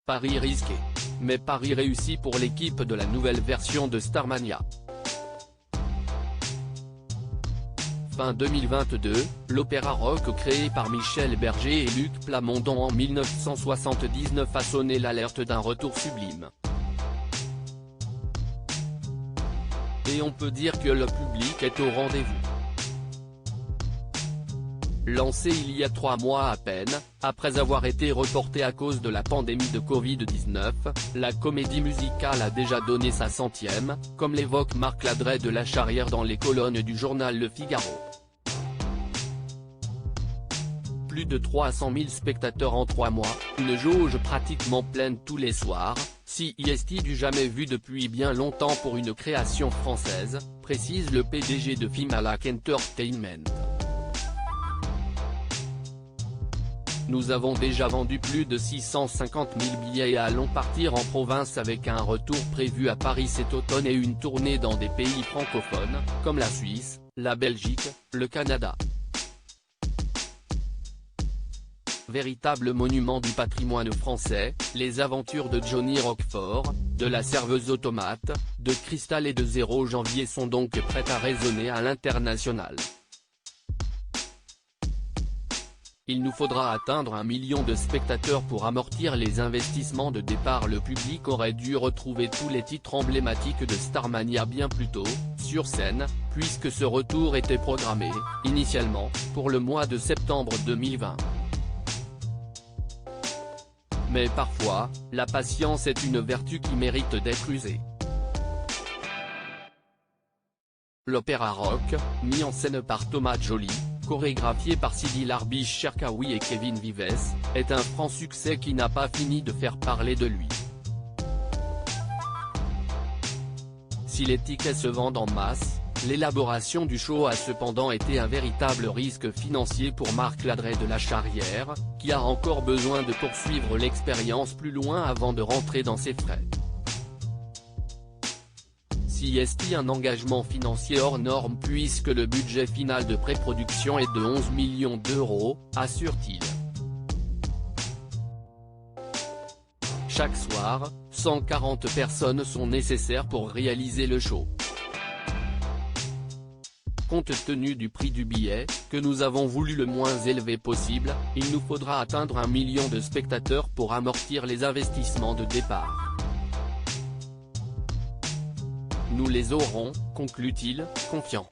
Pari risqué. Mais pari réussi pour l'équipe de la nouvelle version de Starmania. Fin 2022, l'opéra rock créé par Michel Berger et Luc Plamondon en 1979 a sonné l'alerte d'un retour sublime. Et on peut dire que le public est au rendez-vous. Lancé il y a 3 mois à peine, après avoir été reporté à cause de la pandémie de Covid-19, la comédie musicale a déjà donné sa 100e, comme l'évoque Marc Ladret de La Charrière dans les colonnes du journal Le Figaro. Plus de 300 000 spectateurs en 3 mois, une jauge pratiquement pleine tous les soirs, CIST du jamais vu depuis bien longtemps pour une création française, précise le PDG de Fimalac Entertainment. Nous avons déjà vendu plus de 650 000 billets et allons partir en province avec un retour prévu à Paris cet automne et une tournée dans des pays francophones, comme la Suisse, la Belgique, le Canada. Véritable monument du patrimoine français, les aventures de Johnny Roquefort, de la serveuse automate, de Cristal et de 0 janvier sont donc prêtes à résonner à l'international. Il nous faudra atteindre 1 million de spectateurs pour amortir les investissements de départ. Le public aurait dû retrouver tous les titres emblématiques de Starmania bien plus tôt, sur scène, puisque ce retour était programmé, initialement, pour le mois de septembre 2020. Mais parfois, la patience est une vertu qui mérite d'être usée. L'opéra rock, mis en scène par Thomas Joly, chorégraphié par Sidi Larbiche Cherkaoui et Kevin Vives, est un franc succès qui n'a pas fini de faire parler de lui. Si les tickets se vendent en masse, l'élaboration du show a cependant été un véritable risque financier pour Marc Ladret de La Charrière, qui a encore besoin de poursuivre l'expérience plus loin avant de rentrer dans ses frais. CIST un engagement financier hors norme puisque le budget final de pré-production est de 11 millions d'euros, assure-t-il. Chaque soir, 140 personnes sont nécessaires pour réaliser le show. Compte tenu du prix du billet, que nous avons voulu le moins élevé possible, il nous faudra atteindre 1 million de spectateurs pour amortir les investissements de départ. Nous les aurons, conclut-il, confiant.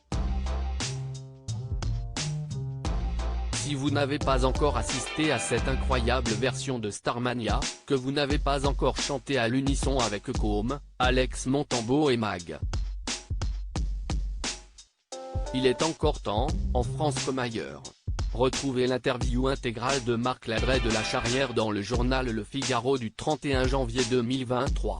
Si vous n'avez pas encore assisté à cette incroyable version de Starmania, que vous n'avez pas encore chanté à l'unisson avec Côme, Alex Montembeault et Mag. Il est encore temps, en France comme ailleurs. Retrouvez l'interview intégrale de Marc Ladret de La Charrière dans le journal Le Figaro du 31 janvier 2023.